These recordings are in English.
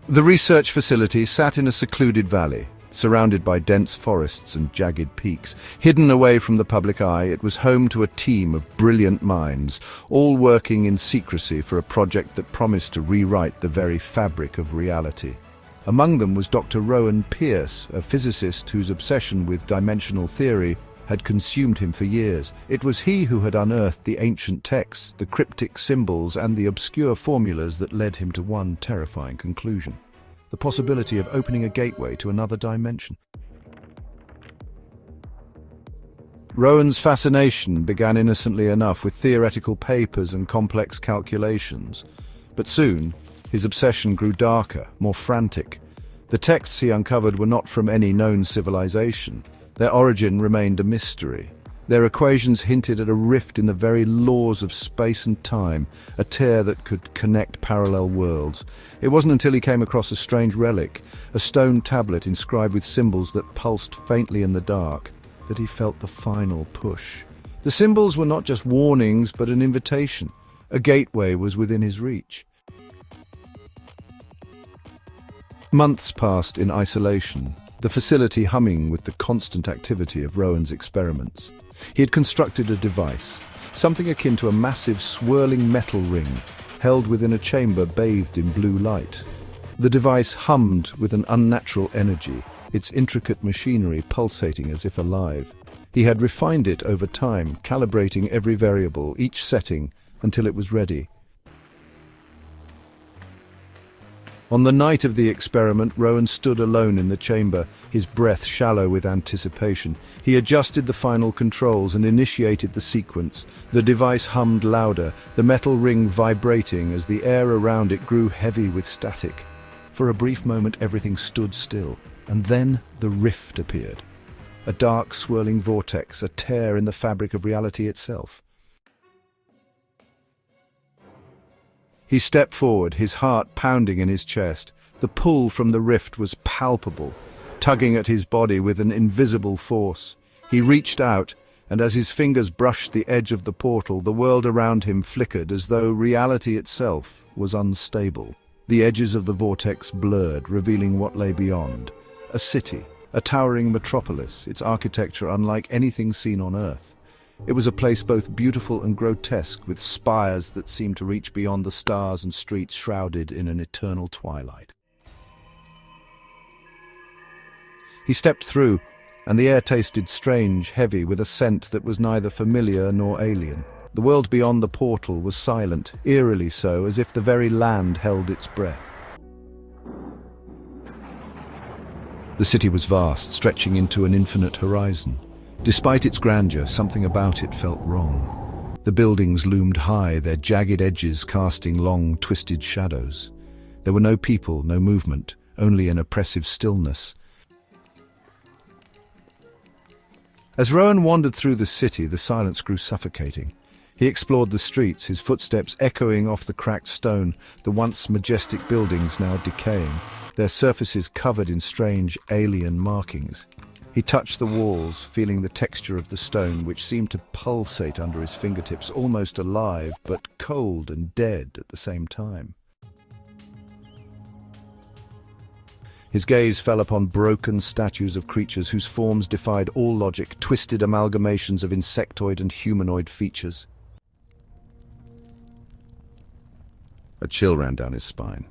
The research facility sat in a secluded valley, surrounded by dense forests and jagged peaks. Hidden away from the public eye, it was home to a team of brilliant minds, all working in secrecy for a project that promised to rewrite the very fabric of reality. Among them was Dr. Rowan Pierce, a physicist whose obsession with dimensional theory had consumed him for years. It was he who had unearthed the ancient texts, the cryptic symbols, and the obscure formulas that led him to one terrifying conclusion: the possibility of opening a gateway to another dimension. Rowan's fascination began innocently enough with theoretical papers and complex calculations, but soon his obsession grew darker, more frantic. The texts he uncovered were not from any known civilization. Their origin remained a mystery. Their equations hinted at a rift in the very laws of space and time, a tear that could connect parallel worlds. It wasn't until he came across a strange relic, a stone tablet inscribed with symbols that pulsed faintly in the dark, that he felt the final push. The symbols were not just warnings, but an invitation. A gateway was within his reach. Months passed in isolation, the facility humming with the constant activity of Rowan's experiments. He had constructed a device, something akin to a massive swirling metal ring, held within a chamber bathed in blue light. The device hummed with an unnatural energy, its intricate machinery pulsating as if alive. He had refined it over time, calibrating every variable, each setting, until it was ready. On the night of the experiment, Rowan stood alone in the chamber, his breath shallow with anticipation. He adjusted the final controls and initiated the sequence. The device hummed louder, the metal ring vibrating as the air around it grew heavy with static. For a brief moment, everything stood still, and then the rift appeared. A dark, swirling vortex, a tear in the fabric of reality itself. He stepped forward, his heart pounding in his chest. The pull from the rift was palpable, tugging at his body with an invisible force. He reached out, and as his fingers brushed the edge of the portal, the world around him flickered as though reality itself was unstable. The edges of the vortex blurred, revealing what lay beyond. A city, a towering metropolis, its architecture unlike anything seen on Earth. It was a place both beautiful and grotesque, with spires that seemed to reach beyond the stars and streets shrouded in an eternal twilight. He stepped through, and the air tasted strange, heavy, with a scent that was neither familiar nor alien. The world beyond the portal was silent, eerily so, as if the very land held its breath. The city was vast, stretching into an infinite horizon. Despite its grandeur, something about it felt wrong. The buildings loomed high, their jagged edges casting long, twisted shadows. There were no people, no movement, only an oppressive stillness. As Rowan wandered through the city, the silence grew suffocating. He explored the streets, his footsteps echoing off the cracked stone, the once majestic buildings now decaying, their surfaces covered in strange, alien markings. He touched the walls, feeling the texture of the stone, which seemed to pulsate under his fingertips, almost alive, but cold and dead at the same time. His gaze fell upon broken statues of creatures whose forms defied all logic, twisted amalgamations of insectoid and humanoid features. A chill ran down his spine.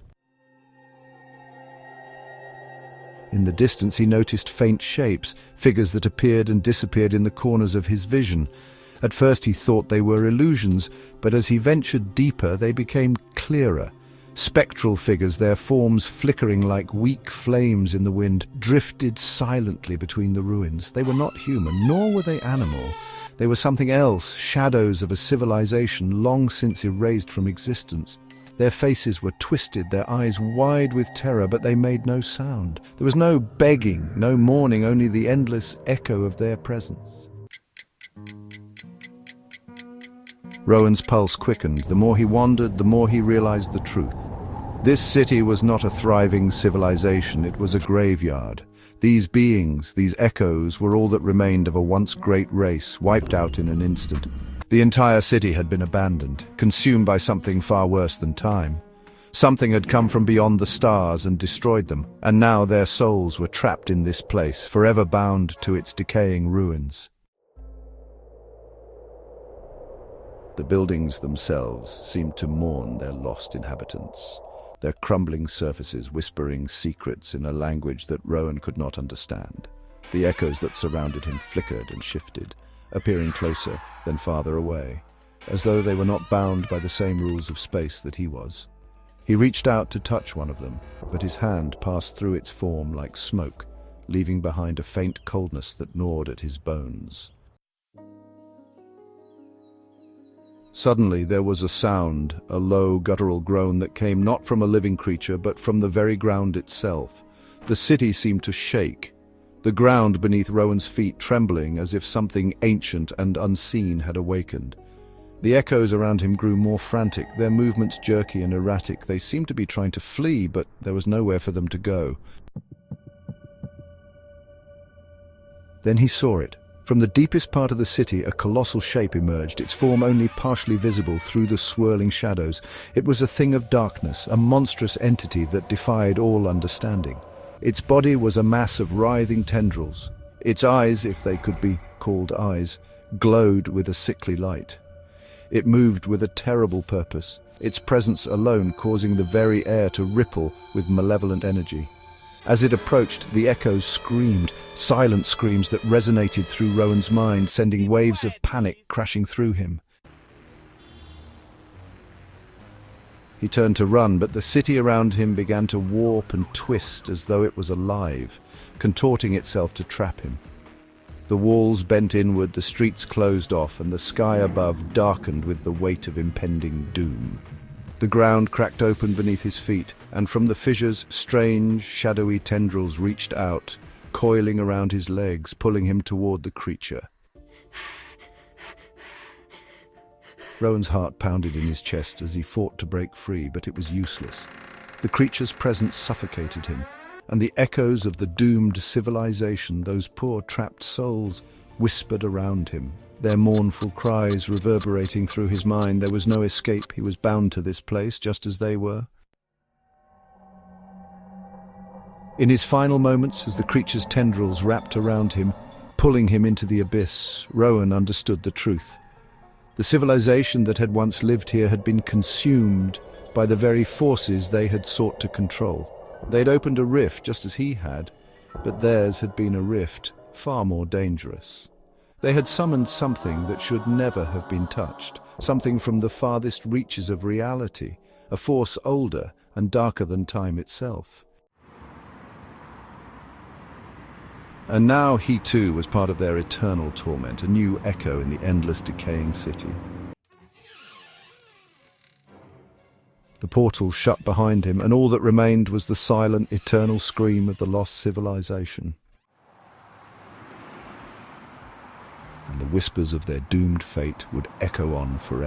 In the distance he noticed faint shapes, figures that appeared and disappeared in the corners of his vision. At first he thought they were illusions, but as he ventured deeper they became clearer. Spectral figures, their forms flickering like weak flames in the wind, drifted silently between the ruins. They were not human, nor were they animal. They were something else, shadows of a civilization long since erased from existence. Their faces were twisted, their eyes wide with terror, but they made no sound. There was no begging, no mourning, only the endless echo of their presence. Rowan's pulse quickened. The more he wandered, the more he realized the truth. This city was not a thriving civilization, it was a graveyard. These beings, these echoes, were all that remained of a once great race, wiped out in an instant. The entire city had been abandoned, consumed by something far worse than time. Something had come from beyond the stars and destroyed them, and now their souls were trapped in this place, forever bound to its decaying ruins. The buildings themselves seemed to mourn their lost inhabitants, their crumbling surfaces whispering secrets in a language that Rowan could not understand. The echoes that surrounded him flickered and shifted, appearing closer, then farther away, as though they were not bound by the same rules of space that he was. He reached out to touch one of them, but his hand passed through its form like smoke, leaving behind a faint coldness that gnawed at his bones. Suddenly there was a sound, a low, guttural groan that came not from a living creature, but from the very ground itself. The city seemed to shake, the ground beneath Rowan's feet trembling as if something ancient and unseen had awakened. The echoes around him grew more frantic, their movements jerky and erratic. They seemed to be trying to flee, but there was nowhere for them to go. Then he saw it. From the deepest part of the city, a colossal shape emerged, its form only partially visible through the swirling shadows. It was a thing of darkness, a monstrous entity that defied all understanding. Its body was a mass of writhing tendrils. Its eyes, if they could be called eyes, glowed with a sickly light. It moved with a terrible purpose, its presence alone causing the very air to ripple with malevolent energy. As it approached, the echoes screamed, silent screams that resonated through Rowan's mind, sending waves of panic crashing through him. He turned to run, but the city around him began to warp and twist as though it was alive, contorting itself to trap him. The walls bent inward, the streets closed off, and the sky above darkened with the weight of impending doom. The ground cracked open beneath his feet, and from the fissures, strange, shadowy tendrils reached out, coiling around his legs, pulling him toward the creature. Rowan's heart pounded in his chest as he fought to break free, but it was useless. The creature's presence suffocated him, and the echoes of the doomed civilization, those poor trapped souls, whispered around him, their mournful cries reverberating through his mind. There was no escape. He was bound to this place, just as they were. In his final moments, as the creature's tendrils wrapped around him, pulling him into the abyss, Rowan understood the truth. The civilization that had once lived here had been consumed by the very forces they had sought to control. They'd opened a rift just as he had, but theirs had been a rift far more dangerous. They had summoned something that should never have been touched, something from the farthest reaches of reality, a force older and darker than time itself. And now he too was part of their eternal torment, a new echo in the endless decaying city. The portal shut behind him, and all that remained was the silent, eternal scream of the lost civilization. And the whispers of their doomed fate would echo on forever.